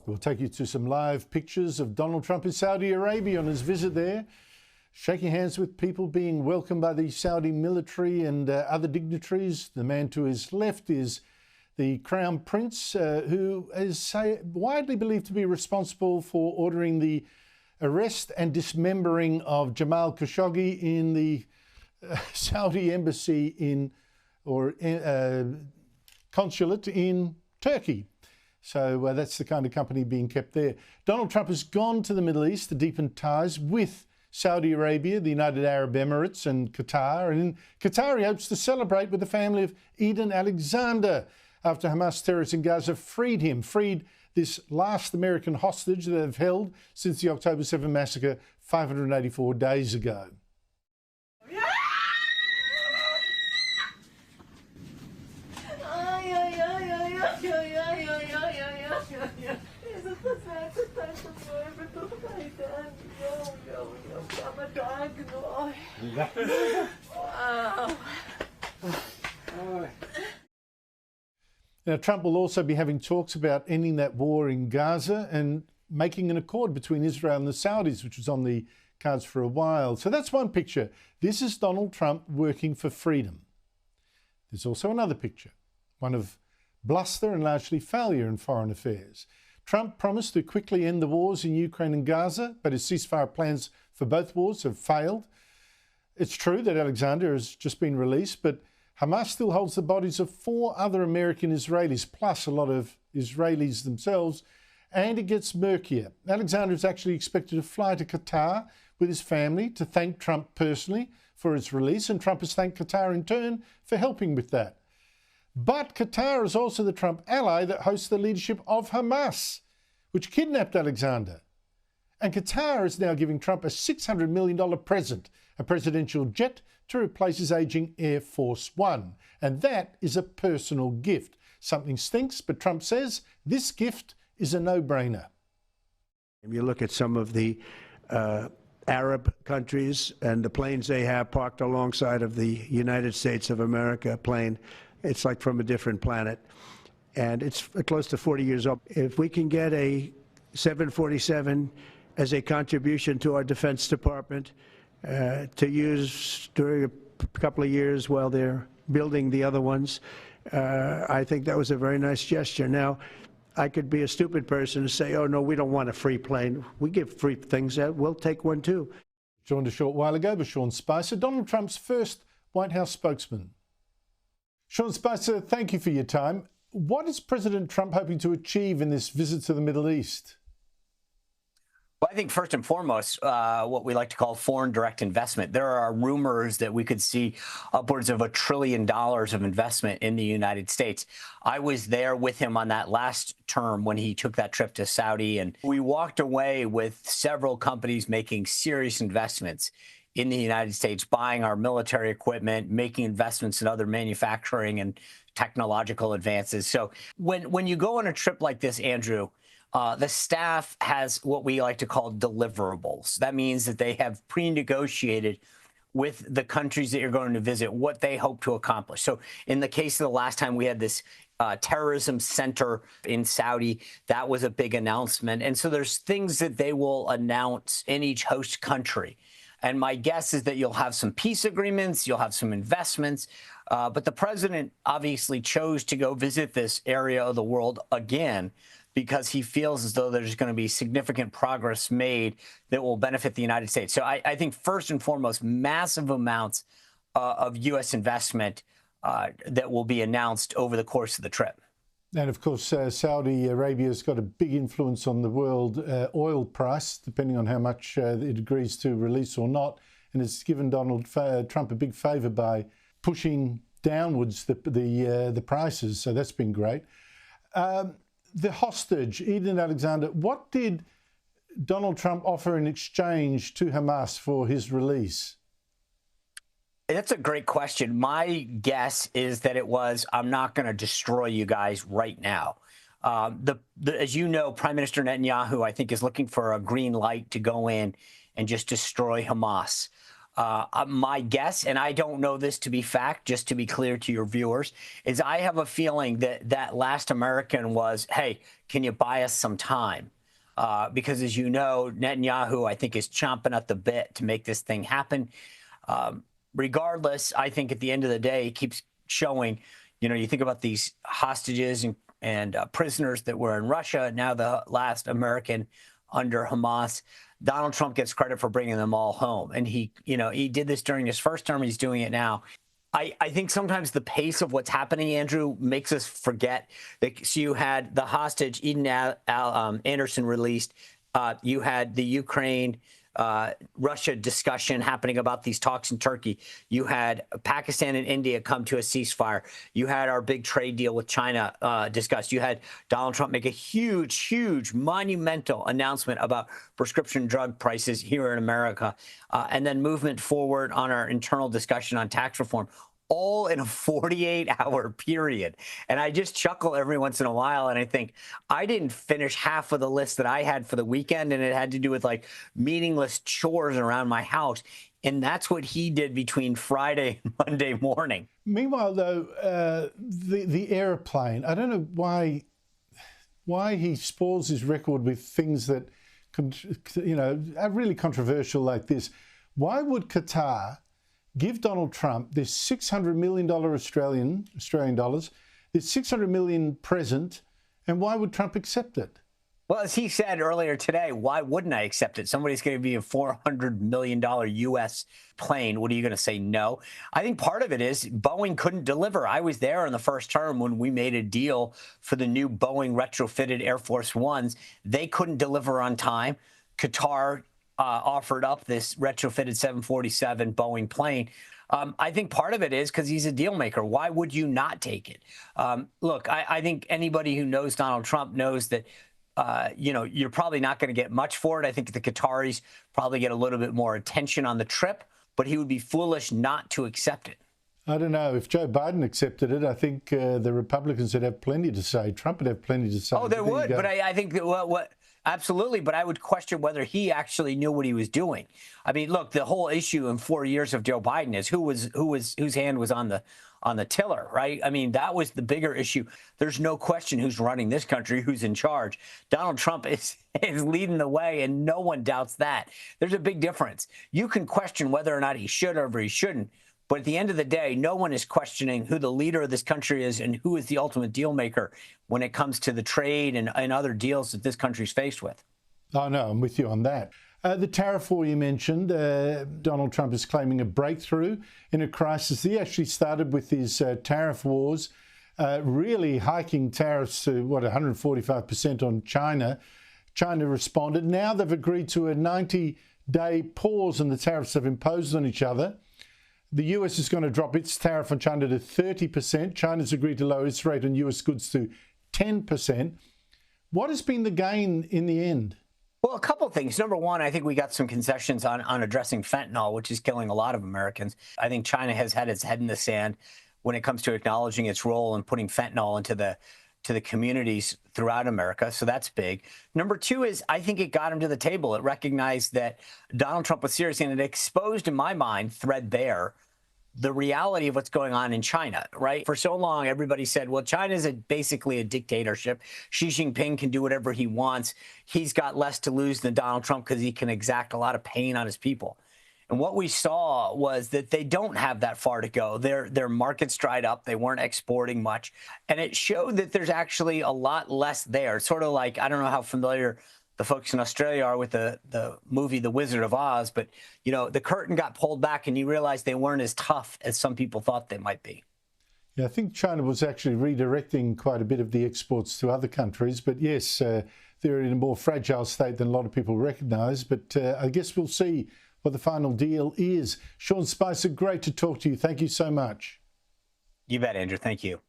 We'll take you to some live pictures of Donald Trump in Saudi Arabia on his visit there, shaking hands with people, being welcomed by the Saudi military and other dignitaries. The man to his left is the Crown Prince, who is widely believed to be responsible for ordering the arrest and dismembering of Jamal Khashoggi in the Saudi embassy consulate in Turkey. So that's the kind of company being kept there. Donald Trump has gone to the Middle East to deepen ties with Saudi Arabia, the United Arab Emirates and Qatar. And in Qatar, he hopes to celebrate with the family of Eden Alexander after Hamas terrorists in Gaza freed this last American hostage that they've held since the October 7 massacre 584 days ago. Now, Trump will also be having talks about ending that war in Gaza and making an accord between Israel and the Saudis, which was on the cards for a while. So that's one picture. This is Donald Trump working for freedom. There's also another picture, one of bluster and largely failure in foreign affairs. Trump promised to quickly end the wars in Ukraine and Gaza, but his ceasefire plans for both wars have failed. It's true that Alexander has just been released, but Hamas still holds the bodies of 4 other American Israelis, plus a lot of Israelis themselves, and it gets murkier. Alexander is actually expected to fly to Qatar with his family to thank Trump personally for his release, and Trump has thanked Qatar in turn for helping with that. But Qatar is also the Trump ally that hosts the leadership of Hamas, which kidnapped Alexander. And Qatar is now giving Trump a $600 million present, a presidential jet to replace his aging Air Force One. And that is a personal gift. Something stinks, but Trump says this gift is a no-brainer. If you look at some of the Arab countries and the planes they have parked alongside of the United States of America plane, it's like from a different planet. And it's close to 40 years old. If we can get a 747 as a contribution to our Defense Department to use during a couple of years while they're building the other ones, I think that was a very nice gesture. Now, I could be a stupid person and say, oh, no, we don't want a free plane. We give free things out. We'll take one, too. Joined a short while ago by Sean Spicer, Donald Trump's first White House spokesman. Sean Spicer, thank you for your time. What is President Trump hoping to achieve in this visit to the Middle East? Well, I think first and foremost, what we like to call foreign direct investment. There are rumors that we could see upwards of $1 trillion of investment in the United States. I was there with him on that last term when he took that trip to Saudi, and we walked away with several companies making serious investments in the United States, buying our military equipment, making investments in other manufacturing and technological advances. So when you go on a trip like this, Andrew, the staff has what we like to call deliverables. That means that they have pre-negotiated with the countries that you're going to visit what they hope to accomplish. So in the case of the last time we had this terrorism center in Saudi, that was a big announcement. And so there's things that they will announce in each host country. And my guess is that you'll have some peace agreements, you'll have some investments. But the president obviously chose to go visit this area of the world again because he feels as though there's going to be significant progress made that will benefit the United States. So I think first and foremost, massive amounts of U.S. investment that will be announced over the course of the trip. And of course, Saudi Arabia has got a big influence on the world oil price, depending on how much it agrees to release or not. And it's given Donald Trump a big favour by pushing downwards the prices. So that's been great. The hostage, Eden Alexander, what did Donald Trump offer in exchange to Hamas for his release? That's a great question. My guess is that it was, I'm not going to destroy you guys right now. As you know, Prime Minister Netanyahu, I think, is looking for a green light to go in and just destroy Hamas. My guess, and I don't know this to be fact, just to be clear to your viewers, is I have a feeling that that last American was, hey, can you buy us some time? Because as you know, Netanyahu, I think, is chomping at the bit to make this thing happen. Regardless, I think at the end of the day, it keeps showing, you think about these hostages and prisoners that were in Russia, now the last American under Hamas. Donald Trump gets credit for bringing them all home. And he did this during his first term. He's doing it now. I think sometimes the pace of what's happening, Andrew, makes us forget that. So you had the hostage, Eden Anderson, released. You had the Ukraine Russia discussion happening about these talks in Turkey. You had Pakistan and India come to a ceasefire. You had our big trade deal with China discussed. You had Donald Trump make a huge, monumental announcement about prescription drug prices here in America, and then movement forward on our internal discussion on tax reform, all in a 48-hour period. And I just chuckle every once in a while, and I think I didn't finish half of the list that I had for the weekend, and it had to do with like meaningless chores around my house. And that's what he did between Friday and Monday morning. Meanwhile, though, the airplane, I don't know why he spoils his record with things that, are really controversial like this. Why would Qatar give Donald Trump this $600 million Australian dollars, this $600 million present, and why would Trump accept it? Well, as he said earlier today, why wouldn't I accept it? Somebody's going to be a $400 million U.S. plane. What are you going to say no? I think part of it is Boeing couldn't deliver. I was there in the first term when we made a deal for the new Boeing retrofitted Air Force Ones. They couldn't deliver on time. Qatar offered up this retrofitted 747 Boeing plane. I think part of it is because he's a deal maker. Why would you not take it? Look, I think anybody who knows Donald Trump knows that, you're probably not going to get much for it. I think the Qataris probably get a little bit more attention on the trip, but he would be foolish not to accept it. I don't know. If Joe Biden accepted it, I think the Republicans would have plenty to say. Trump would have plenty to say. Oh, there would. But I think that absolutely, but I would question whether he actually knew what he was doing. I mean, look, the whole issue in 4 years of Joe Biden is whose hand was on the tiller, right? I mean, that was the bigger issue. There's no question who's running this country, who's in charge. Donald Trump is leading the way, and no one doubts that. There's a big difference. You can question whether or not he should or he shouldn't, but at the end of the day, no one is questioning who the leader of this country is and who is the ultimate deal maker when it comes to the trade and other deals that this country's faced with. Oh, no, I'm with you on that. The tariff war you mentioned, Donald Trump is claiming a breakthrough in a crisis. He actually started with his tariff wars, really hiking tariffs to, 145% on China. China responded. Now they've agreed to a 90-day pause on the tariffs they've imposed on each other. The US is going to drop its tariff on China to 30%. China's agreed to lower its rate on US goods to 10%. What has been the gain in the end? Well, a couple of things. Number one, I think we got some concessions on addressing fentanyl, which is killing a lot of Americans. I think China has had its head in the sand when it comes to acknowledging its role in putting fentanyl into the communities throughout America. So that's big. Number two is I think it got him to the table. It recognized that Donald Trump was serious, and it exposed, in my mind, threadbare, the reality of what's going on in China, right? For so long, everybody said, well, China is basically a dictatorship. Xi Jinping can do whatever he wants. He's got less to lose than Donald Trump because he can exact a lot of pain on his people. And what we saw was that they don't have that far to go. Their markets dried up. They weren't exporting much. And it showed that there's actually a lot less there. It's sort of like, I don't know how familiar the folks in Australia are with the movie The Wizard of Oz, but, the curtain got pulled back and you realized they weren't as tough as some people thought they might be. Yeah, I think China was actually redirecting quite a bit of the exports to other countries. But yes, they're in a more fragile state than a lot of people recognise. But I guess we'll see what the final deal is. Sean Spicer, great to talk to you. Thank you so much. You bet, Andrew. Thank you.